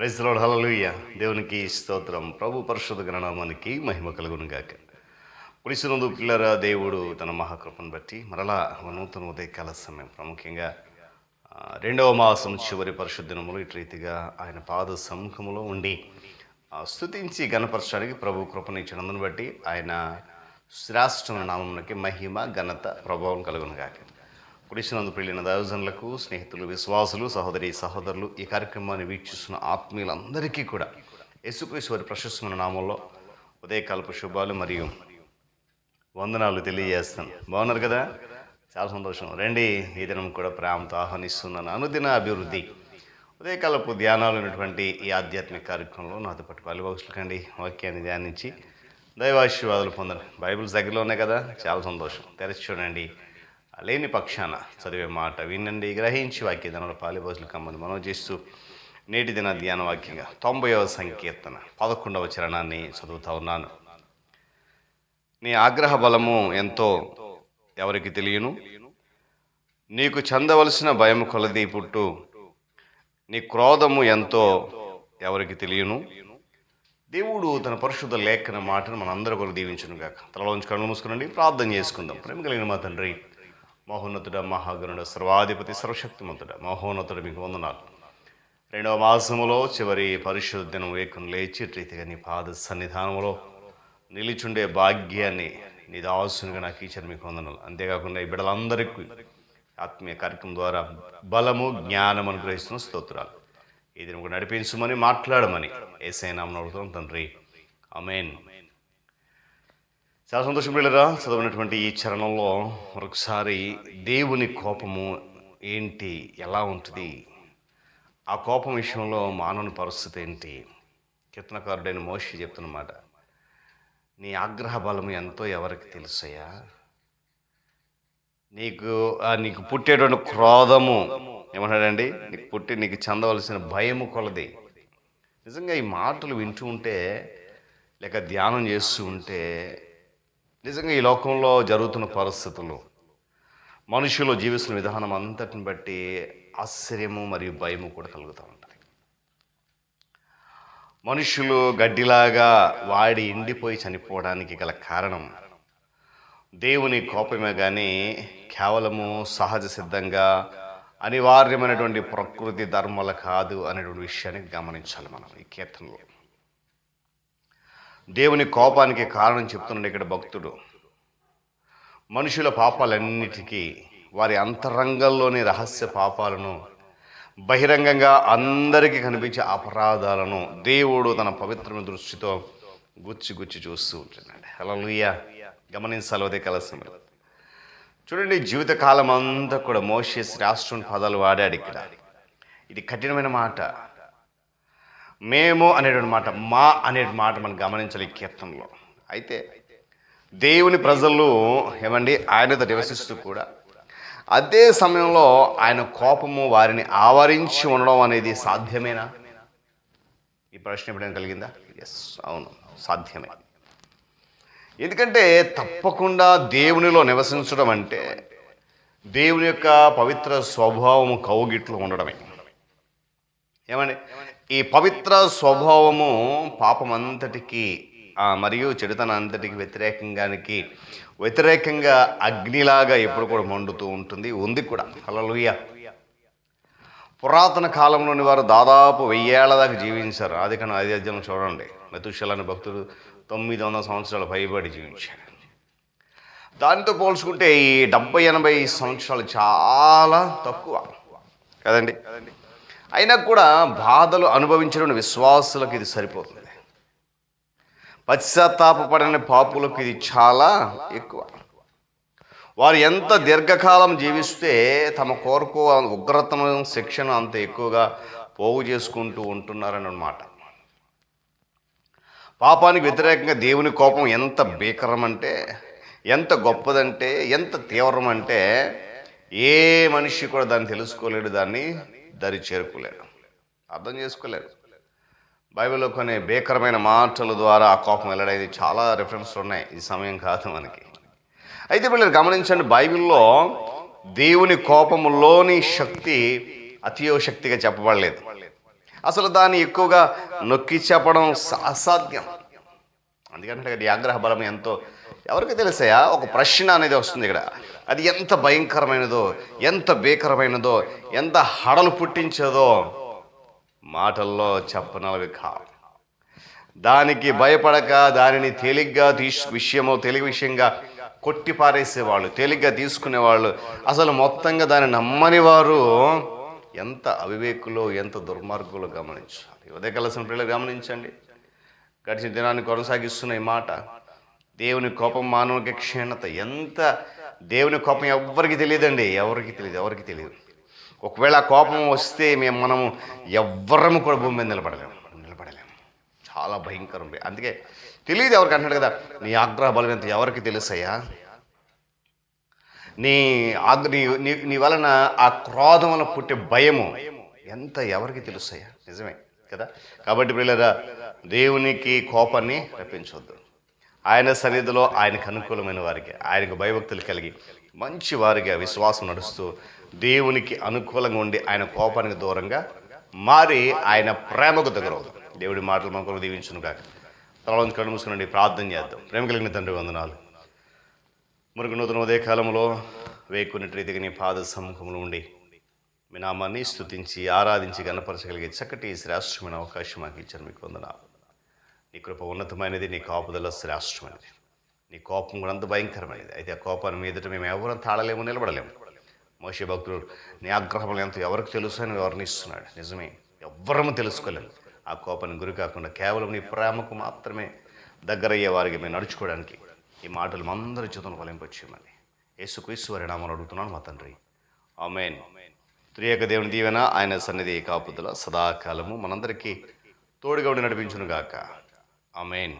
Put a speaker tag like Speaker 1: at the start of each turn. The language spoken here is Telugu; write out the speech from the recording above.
Speaker 1: ప్రైజ్ ది లార్డ్, హల్లెలూయా. దేవునికి స్తోత్రం. ప్రభు పరిశుద్ధ నామానికి మహిమ కలుగును గాక. పులిసినందు పిల్లరా, దేవుడు తన మహాకృపను బట్టి మరలా నూతన ఉదయకాల సమయం, ప్రాముఖ్యంగా రెండవ మాసం చివరి పరిశుద్ధ దినములు ఇటు రీతిగా ఆయన పాద సముఖములో ఉండి స్తుతించి గణపరచడానికి ప్రభు కృపనిచ్చినందును బట్టి ఆయన శ్రేష్ఠమైన నామమునకి మహిమ, ఘనత, ప్రభావం కలుగును గాక. కుడిసినందు పెళ్ళిన దైవజనులకు, స్నేహితులు, విశ్వాసులు, సహోదరి సహోదరులు, ఈ కార్యక్రమాన్ని వీక్షిస్తున్న ఆత్మీయులందరికీ కూడా యేసుక్రీస్తు వారి ప్రశస్తమైన నామంలో ఉదయకాలపు శుభాలు మరియు వందనాలు తెలియజేస్తాను. బాగున్నారు కదా? చాలా సంతోషం. రండి, ఈ దినం కూడా ప్రేమతో ఆహ్వానిస్తున్నాను. అనుదిన అభివృద్ధి ఉదయకాలపు ధ్యానాలు ఉన్నటువంటి ఈ ఆధ్యాత్మిక కార్యక్రమంలో నాతో పాటు పాలుభాగస్లుకండి. వాక్యాన్ని ధ్యానించి దైవాశీర్వాదాలు పొందండి. బైబిల్స్ దగ్గరలో ఉన్నాయి కదా, చాలా సంతోషం. తెరచి చూడండి. లేని పక్షాన చదివే మాట వినండి, గ్రహించి వాక్య దినాల పాలిభాషలు కమ్మని మనం చేస్తూ నేటి దిన ధ్యాన వాక్యంగా 90వ సంకీర్తన 11వ చరణాన్ని చదువుతా ఉన్నాను. నీ ఆగ్రహ బలము ఎంతో ఎవరికి తెలియను, నీకు చెందవలసిన భయము కొలది పుట్టు, నీ క్రోధము ఎంతో ఎవరికి తెలియను. దేవుడు తన పరిశుద్ధ లేఖన మాటను మనందరూ కూడా దీవించును గాక. తలలోంచి కళ్ళు మూసుకునండి, ప్రార్థన చేసుకుందాం. ప్రేమ కలిగిన మా తండ్రి, మహోన్నతుడ, మహాగణుడ, సర్వాధిపతి, సర్వశక్తిమంతుడ, మహోన్నతుడు, మీకు వందనాలు. రెండవ మాసములో చివరి పరిశుద్ధ దినం వేకును లేచి రీతిగా నీ పాద సన్నిధానంలో నిలిచుండే భాగ్యాన్ని నీ దాసునిగా నాకు ఇచ్చారు, మీకు వందనాలు. అంతేకాకుండా ఈ బిడ్డలందరికీ ఆత్మీయ కార్యక్రమం ద్వారా బలము, జ్ఞానం అనుగ్రహిస్తున్న స్తోత్రాలు. ఈ దినం కూడా నడిపించమని, మాట్లాడమని యేసయ్య నామమున అడుగుతున్నాం తండ్రి, ఆమేన్. చాలా సంతోషం పిల్లరా. చదివినటువంటి ఈ చరణంలో మరొకసారి దేవుని కోపము ఏంటి, ఎలా ఉంటుంది, ఆ కోపం విషయంలో మానవుని పరిస్థితి ఏంటి, కీర్తనకారుడైన మోషే చెప్తున్నమాట. నీ ఆగ్రహ బలము ఎంతో ఎవరికి తెలుసయ్యా, నీకు పుట్టేటువంటి క్రోధము ఏమన్నాడండి, నీకు చెందవలసిన భయము కొలది. నిజంగా ఈ మాటలు వింటూ ఉంటే, లేక ధ్యానం చేస్తూ ఉంటే, నిజంగా ఈ లోకంలో జరుగుతున్న పరిస్థితులు, మనుషులు జీవిస్తున్న విధానం అంతటిని బట్టి ఆశ్చర్యము మరియు భయము కూడా కలుగుతూ ఉంటాయి. మనుషులు గడ్డిలాగా వాడి ఎండిపోయి చనిపోవడానికి గల కారణం దేవుని కోపమే కానీ కేవలము సహజ సిద్ధంగా అనివార్యమైనటువంటి ప్రకృతి ధర్మాలు కాదు అనేటువంటి విషయాన్ని గమనించాలి మనం. ఈ కీర్తనలో దేవుని కోపానికి కారణం చెప్తున్నాడు ఇక్కడ భక్తుడు. మనుషుల పాపాలన్నిటికీ, వారి అంతరంగంలోని రహస్య పాపాలను, బహిరంగంగా అందరికీ కనిపించే అపరాధాలను దేవుడు తన పవిత్రమైన దృష్టితో గుచ్చి చూస్తూ ఉంటున్నాడు. హల్లెలూయా. గమనించాలి అదే కలసం. చూడండి, జీవితకాలం అంతా కూడా మోషే శ్రేష్ఠుని పదాలు వాడాడు ఇక్కడ. ఇది కఠినమైన మాట. మేము అనేటువంటి మాట, మా అనే మాట మనం గమనించాలి ఈ కీర్తనలో. అయితే దేవుని ప్రజలు ఏమండి ఆయనతో నివసిస్తూ కూడా అదే సమయంలో ఆయన కోపము వారిని ఆవరించి ఉండడం అనేది సాధ్యమేనా? ఈ ప్రశ్న ఎప్పుడైనా కలిగిందా? ఎస్, అవును, సాధ్యమే. ఎందుకంటే తప్పకుండా దేవునిలో నివసించడం అంటే దేవుని యొక్క పవిత్ర స్వభావము కౌగిట్లో ఉండడమే. ఏమండి, ఈ పవిత్ర స్వభావము పాపమంతటికి మరియు చెడుతనం అంతటికి వ్యతిరేకంగా అగ్నిలాగా ఎప్పుడు కూడా మండుతూ ఉంది కూడా. హల్లెలూయా. పురాతన కాలంలోని వారు దాదాపు 1000 ఏళ్ల దాకా జీవించారు. ఆదికాండం 5వ అధ్యాయం చూడండి. మెతూషెల అనే భక్తుడు 900 సంవత్సరాలు పైబడి జీవించాడు. దానితో పోల్చుకుంటే ఈ 70-80 సంవత్సరాలు చాలా తక్కువ కదండి. అయినా కూడా బాధలు అనుభవించిన విశ్వాసులకు ఇది సరిపోతుంది. పశ్చాత్తాపపడిన పాపులకు ఇది చాలా ఎక్కువ. వారు ఎంత దీర్ఘకాలం జీవిస్తే తమ కొరకు ఉగ్రతను, శిక్షను అంత ఎక్కువగా పోగు చేసుకుంటూ ఉంటున్నారన్నమాట. పాపానికి వ్యతిరేకంగా దేవుని కోపం ఎంత భీకరం అంటే, ఎంత గొప్పదంటే, ఎంత తీవ్రం అంటే ఏ మనిషి కూడా దాన్ని తెలుసుకోలేడు, దాన్ని దరి చేరుకోలేడు, అర్థం చేసుకోలేడు. బైబిల్లో కొన్ని భీకరమైన మాటల ద్వారా ఆ కోపం వెల్లడైంది. చాలా రెఫరెన్స్లు ఉన్నాయి, ఈ సమయం కాదు మనకి. అయితే వీళ్ళు గమనించండి, బైబిల్లో దేవుని కోపములోని శక్తి అతియోశక్తిగా చెప్పబడలేదు. అసలు దాన్ని ఎక్కువగా నొక్కి చెప్పడం అసాధ్యం. అందుకంటే నీ ఆగ్రహ బలం ఎంతో ఎవరికి తెలుసాయా? ఒక ప్రశ్న అనేది వస్తుంది ఇక్కడ. అది ఎంత భయంకరమైనదో, ఎంత భీకరమైనదో, ఎంత హడలు పుట్టించేదో మాటల్లో చెప్పనవి కావు. దానికి భయపడక దానిని తేలిగ్గా తేలిక విషయంగా కొట్టిపారేసేవాళ్ళు, తేలిగ్గా తీసుకునేవాళ్ళు, అసలు మొత్తంగా దాన్ని నమ్మని వారు ఎంత అవివేకులో, ఎంత దుర్మార్గులో గమనించాలి. ఉదయకాల పిల్లలు గమనించండి. గడిచిన దినాన్ని కొనసాగిస్తున్న ఈ మాట, దేవుని కోపం మానవునికి క్షీణత. ఎంత దేవుని కోపం ఎవరికి తెలియదండి, ఎవరికి తెలియదు. ఒకవేళ ఆ కోపం వస్తే మనము ఎవ్వరము కూడా భూమి మీద నిలబడలేము. చాలా భయంకరం. అందుకే తెలియదు ఎవరికి అంటాడు కదా, నీ ఆగ్రహ బలం ఎంత ఎవరికి తెలుసయ్యా? నీ వలన ఆ క్రోధం వలన పుట్టే భయము ఎంత ఎవరికి తెలుసయ్యా? నిజమే కదా. కాబట్టి పిల్లరా, దేవునికి కోపాన్ని రప్పించవద్దు. ఆయన సన్నిధిలో ఆయనకు అనుకూలమైన వారికి, ఆయనకు భయభక్తులు కలిగి మంచి వారిగా విశ్వాసం నడుస్తూ దేవునికి అనుకూలంగా ఉండి ఆయన కోపానికి దూరంగా మారి ఆయన ప్రేమకు దగ్గర అవుతాం. దేవుడి మాటలు మనకు దీవించును కాక. తలవంచి కళ్ళు మూసుకునండి, ప్రార్థన చేద్దాం. ప్రేమ కలిగిన తండ్రి వందనాలు. మరొక నూతన ఉదయ కాలంలో వేకున్నట్టు రీతిగా నీ పాద సమ్ముఖంలో ఉండి మీ నామాన్ని స్తుతించి ఆరాధించి గణపరచగలిగే చక్కటి శ్రేష్టమైన అవకాశం మాకు ఇచ్చారు. మీకు వందనాలు. నీ కృప ఉన్నతమైనది, నీ కాపుదల శ్రేష్టమైనది, నీ కోపం కూడా అంత భయంకరమైనది. అయితే ఆ కోపాన్ని మీదట మేము ఎవరం తాళలేము, నిలబడలేము. మోషే భక్తుడు నీ ఆగ్రహం ఎంతో ఎవరికి తెలుసు అని వర్ణిస్తున్నాడు. నిజమే, ఎవ్వరము తెలుసుకోలేము. ఆ కోపాన్ని గురి కాకుండా కేవలం నీ ప్రేమకు మాత్రమే దగ్గరయ్యే వారికి మేము నడుచుకోవడానికి ఈ మాటలు అందరి చేతులను ఫలింపచేయమని యేసుక్రీస్తు వారి నామములో అడుగుతున్నాను మా తండ్రి, ఆమేన్. త్రియేక దేవుని దీవెన, ఆయన సన్నిధి కాపుదల సదాకాలము మనందరికీ తోడుగా ఉండి నడిపించును గాక. ఆమేన్.